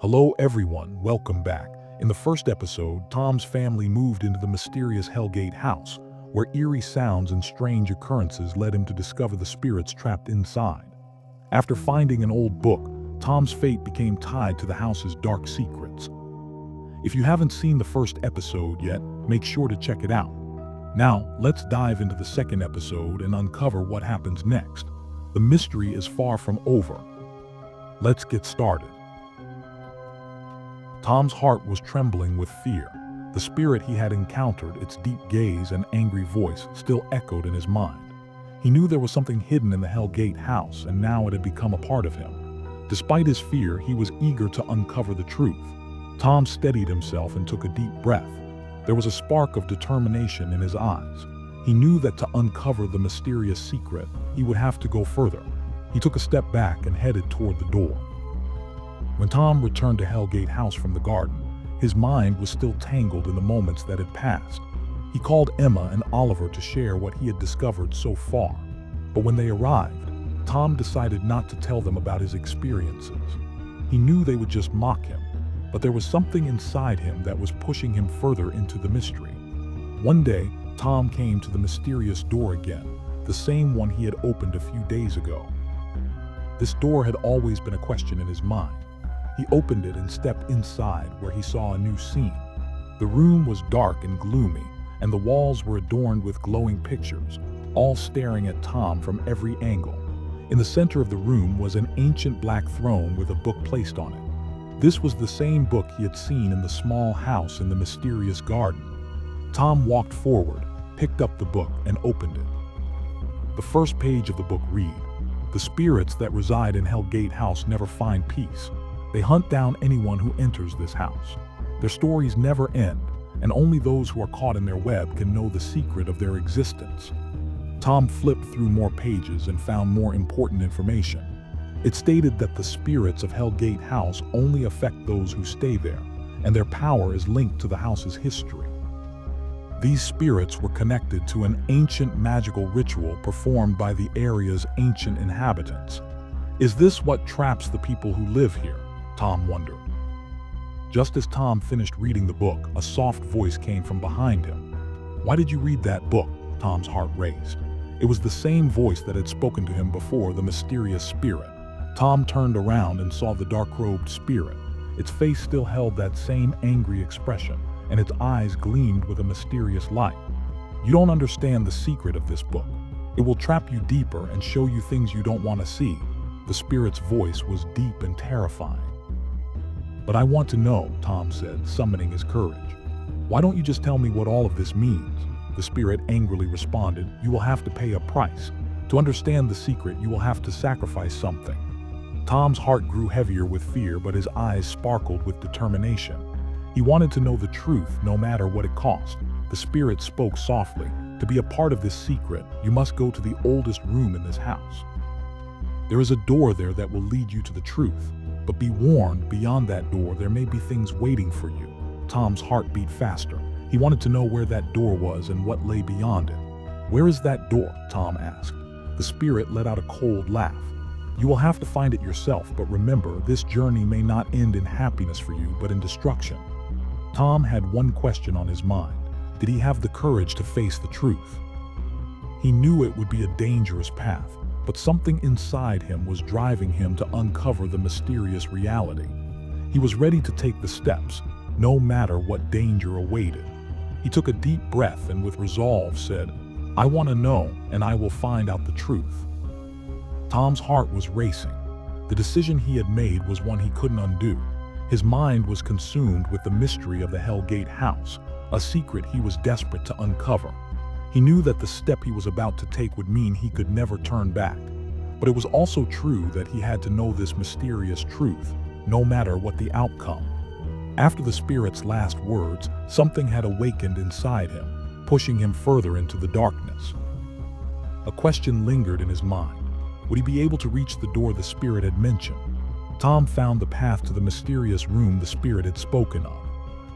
Hello everyone, welcome back. In the first episode, Tom's family moved into the mysterious Hellgate house, where eerie sounds and strange occurrences led him to discover the spirits trapped inside. After finding an old book, Tom's fate became tied to the house's dark secrets. If you haven't seen the first episode yet, make sure to check it out. Now, let's dive into the second episode and uncover what happens next. The mystery is far from over. Let's get started. Tom's heart was trembling with fear. The spirit he had encountered, its deep gaze and angry voice, still echoed in his mind. He knew there was something hidden in the Hellgate house, and now it had become a part of him. Despite his fear, he was eager to uncover the truth. Tom steadied himself and took a deep breath. There was a spark of determination in his eyes. He knew that to uncover the mysterious secret, he would have to go further. He took a step back and headed toward the door. When Tom returned to Hellgate House from the garden, his mind was still tangled in the moments that had passed. He called Emma and Oliver to share what he had discovered so far. But when they arrived, Tom decided not to tell them about his experiences. He knew they would just mock him, but there was something inside him that was pushing him further into the mystery. One day, Tom came to the mysterious door again, the same one he had opened a few days ago. This door had always been a question in his mind. He opened it and stepped inside, where he saw a new scene. The room was dark and gloomy, and the walls were adorned with glowing pictures, all staring at Tom from every angle. In the center of the room was an ancient black throne with a book placed on it. This was the same book he had seen in the small house in the mysterious garden. Tom walked forward, picked up the book, and opened it. The first page of the book read, "The spirits that reside in Hellgate House never find peace. They hunt down anyone who enters this house. Their stories never end, and only those who are caught in their web can know the secret of their existence." Tom flipped through more pages and found more important information. It stated that the spirits of Hellgate House only affect those who stay there, and their power is linked to the house's history. These spirits were connected to an ancient magical ritual performed by the area's ancient inhabitants. Is this what traps the people who live here? Tom wondered. Just as Tom finished reading the book, a soft voice came from behind him. "Why did you read that book?" Tom's heart raced. It was the same voice that had spoken to him before, the mysterious spirit. Tom turned around and saw the dark-robed spirit. Its face still held that same angry expression, and its eyes gleamed with a mysterious light. "You don't understand the secret of this book. It will trap you deeper and show you things you don't want to see." The spirit's voice was deep and terrifying. "But I want to know," Tom said, summoning his courage. "Why don't you just tell me what all of this means?" The spirit angrily responded, "You will have to pay a price. To understand the secret, you will have to sacrifice something." Tom's heart grew heavier with fear, but his eyes sparkled with determination. He wanted to know the truth, no matter what it cost. The spirit spoke softly. "To be a part of this secret, you must go to the oldest room in this house. There is a door there that will lead you to the truth. But be warned, beyond that door there may be things waiting for you." Tom's heart beat faster. He wanted to know where that door was and what lay beyond it. "Where is that door?" Tom asked. The spirit let out a cold laugh. "You will have to find it yourself, but remember, this journey may not end in happiness for you, but in destruction." Tom had one question on his mind. Did he have the courage to face the truth? He knew it would be a dangerous path, but something inside him was driving him to uncover the mysterious reality. He was ready to take the steps, no matter what danger awaited. He took a deep breath and with resolve said, "I want to know, and I will find out the truth." Tom's heart was racing. The decision he had made was one he couldn't undo. His mind was consumed with the mystery of the Hellgate house, a secret he was desperate to uncover. He knew that the step he was about to take would mean he could never turn back. But it was also true that he had to know this mysterious truth, no matter what the outcome. After the spirit's last words, something had awakened inside him, pushing him further into the darkness. A question lingered in his mind. Would he be able to reach the door the spirit had mentioned? Tom found the path to the mysterious room the spirit had spoken of.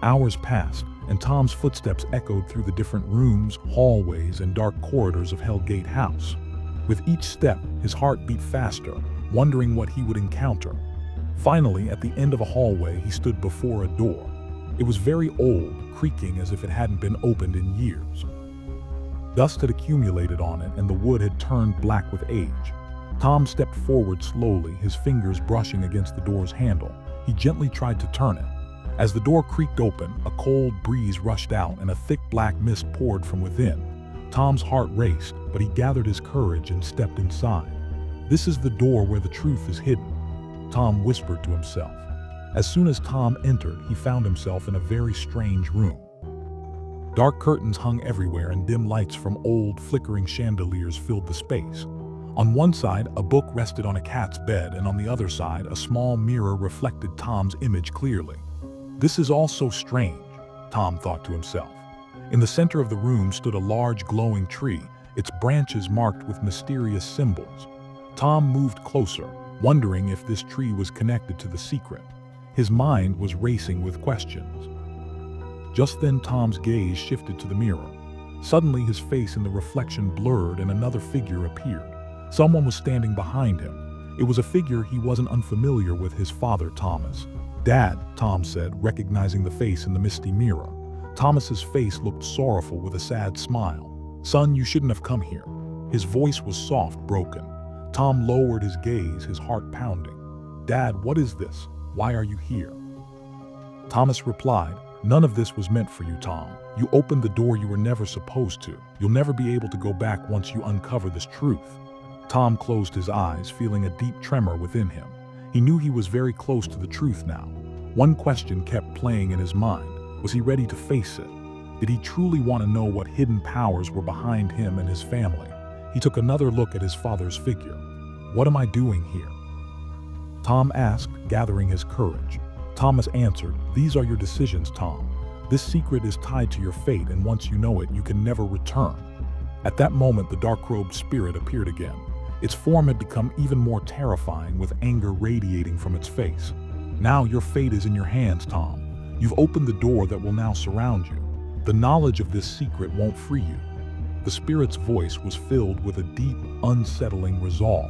Hours passed, and Tom's footsteps echoed through the different rooms, hallways, and dark corridors of Hellgate House. With each step, his heart beat faster, wondering what he would encounter. Finally, at the end of a hallway, he stood before a door. It was very old, creaking as if it hadn't been opened in years. Dust had accumulated on it and the wood had turned black with age. Tom stepped forward slowly, his fingers brushing against the door's handle. He gently tried to turn it. As the door creaked open, a cold breeze rushed out and a thick black mist poured from within. Tom's heart raced, but he gathered his courage and stepped inside. "This is the door where the truth is hidden," Tom whispered to himself. As soon as Tom entered, he found himself in a very strange room. Dark curtains hung everywhere and dim lights from old, flickering chandeliers filled the space. On one side, a book rested on a cat's bed, and on the other side, a small mirror reflected Tom's image clearly. "This is all so strange," Tom thought to himself. In the center of the room stood a large glowing tree, its branches marked with mysterious symbols. Tom moved closer, wondering if this tree was connected to the secret. His mind was racing with questions. Just then Tom's gaze shifted to the mirror. Suddenly his face in the reflection blurred and another figure appeared. Someone was standing behind him. It was a figure he wasn't unfamiliar with, his father, Thomas. "Dad," Tom said, recognizing the face in the misty mirror. Thomas's face looked sorrowful with a sad smile. "Son, you shouldn't have come here." His voice was soft, broken. Tom lowered his gaze, his heart pounding. "Dad, what is this? Why are you here?" Thomas replied, "None of this was meant for you, Tom. You opened the door you were never supposed to. You'll never be able to go back once you uncover this truth." Tom closed his eyes, feeling a deep tremor within him. He knew he was very close to the truth now. One question kept playing in his mind. Was he ready to face it? Did he truly want to know what hidden powers were behind him and his family? He took another look at his father's figure. "What am I doing here?" Tom asked, gathering his courage. Thomas answered, "These are your decisions, Tom. This secret is tied to your fate, and once you know it, you can never return." At that moment, the dark-robed spirit appeared again. Its form had become even more terrifying, with anger radiating from its face. "Now your fate is in your hands, Tom. You've opened the door that will now surround you. The knowledge of this secret won't free you." The spirit's voice was filled with a deep, unsettling resolve.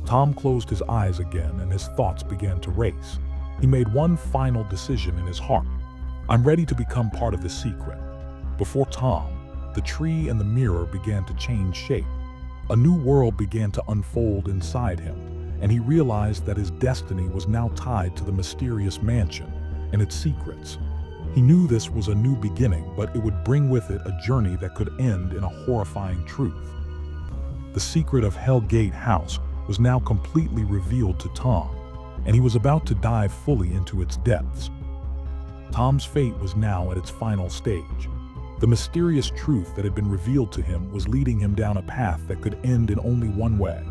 Tom closed his eyes again and his thoughts began to race. He made one final decision in his heart. "I'm ready to become part of this secret." Before Tom, the tree and the mirror began to change shape. A new world began to unfold inside him, and he realized that his destiny was now tied to the mysterious mansion and its secrets. He knew this was a new beginning, but it would bring with it a journey that could end in a horrifying truth. The secret of Hellgate House was now completely revealed to Tom, and he was about to dive fully into its depths. Tom's fate was now at its final stage. The mysterious truth that had been revealed to him was leading him down a path that could end in only one way.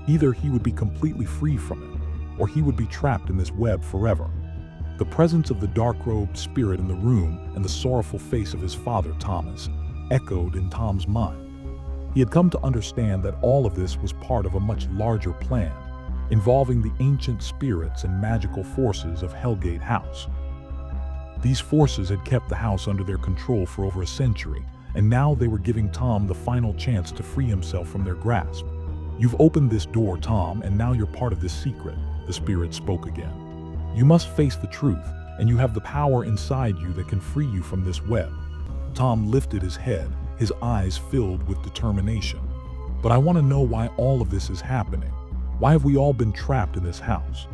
Either he would be completely free from it, or he would be trapped in this web forever. The presence of the dark-robed spirit in the room and the sorrowful face of his father, Thomas, echoed in Tom's mind. He had come to understand that all of this was part of a much larger plan, involving the ancient spirits and magical forces of Hellgate House. These forces had kept the house under their control for over a century, and now they were giving Tom the final chance to free himself from their grasp. "You've opened this door, Tom, and now you're part of this secret," the spirit spoke again. "You must face the truth, and you have the power inside you that can free you from this web." Tom lifted his head, his eyes filled with determination. "But I want to know why all of this is happening. Why have we all been trapped in this house?"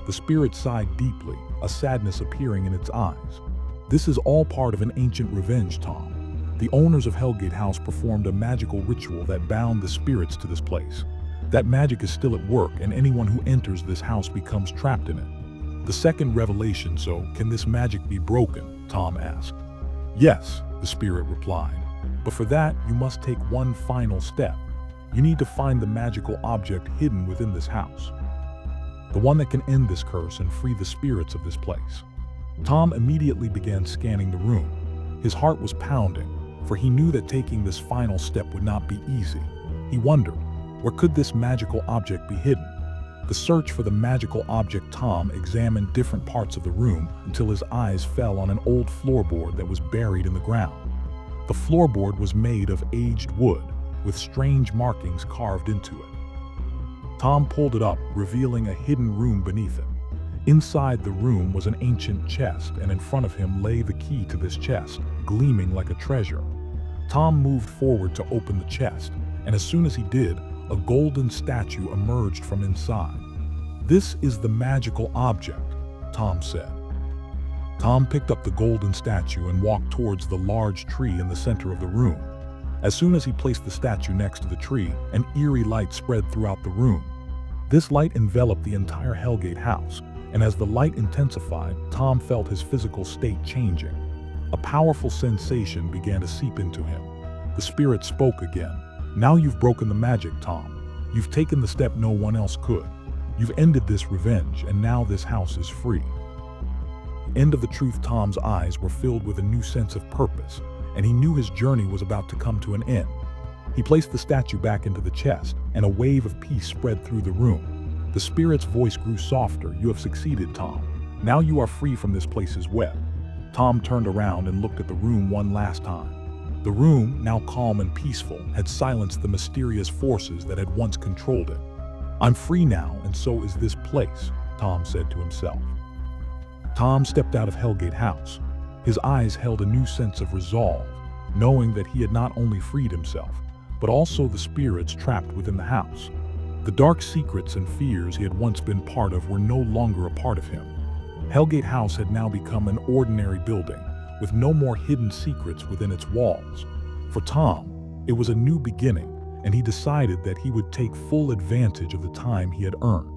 The spirit sighed deeply, a sadness appearing in its eyes. "This is all part of an ancient revenge, Tom. The owners of Hellgate House performed a magical ritual that bound the spirits to this place. That magic is still at work, and anyone who enters this house becomes trapped in it." The second revelation, "So, can this magic be broken?" Tom asked. "Yes," the spirit replied. "But for that, you must take one final step. You need to find the magical object hidden within this house. The one that can end this curse and free the spirits of this place." Tom immediately began scanning the room. His heart was pounding, for he knew that taking this final step would not be easy. He wondered, where could this magical object be hidden? The search for the magical object, Tom examined different parts of the room until his eyes fell on an old floorboard that was buried in the ground. The floorboard was made of aged wood, with strange markings carved into it. Tom pulled it up, revealing a hidden room beneath it. Inside the room was an ancient chest, and in front of him lay the key to this chest, gleaming like a treasure. Tom moved forward to open the chest, and as soon as he did, a golden statue emerged from inside. "This is the magical object," Tom said. Tom picked up the golden statue and walked towards the large tree in the center of the room. As soon as he placed the statue next to the tree, an eerie light spread throughout the room. This light enveloped the entire Hellgate house, and as the light intensified, Tom felt his physical state changing. A powerful sensation began to seep into him. The spirit spoke again. "Now you've broken the magic, Tom. You've taken the step no one else could. You've ended this revenge, and now this house is free." End of the truth. Tom's eyes were filled with a new sense of purpose, and he knew his journey was about to come to an end. He placed the statue back into the chest, and a wave of peace spread through the room. The spirit's voice grew softer. "You have succeeded, Tom. Now you are free from this place's web." Tom turned around and looked at the room one last time. The room, now calm and peaceful, had silenced the mysterious forces that had once controlled it. "I'm free now, and so is this place," Tom said to himself. Tom stepped out of Hellgate House. His eyes held a new sense of resolve, knowing that he had not only freed himself, but also the spirits trapped within the house. The dark secrets and fears he had once been part of were no longer a part of him. Hellgate House had now become an ordinary building, with no more hidden secrets within its walls. For Tom, it was a new beginning, and he decided that he would take full advantage of the time he had earned.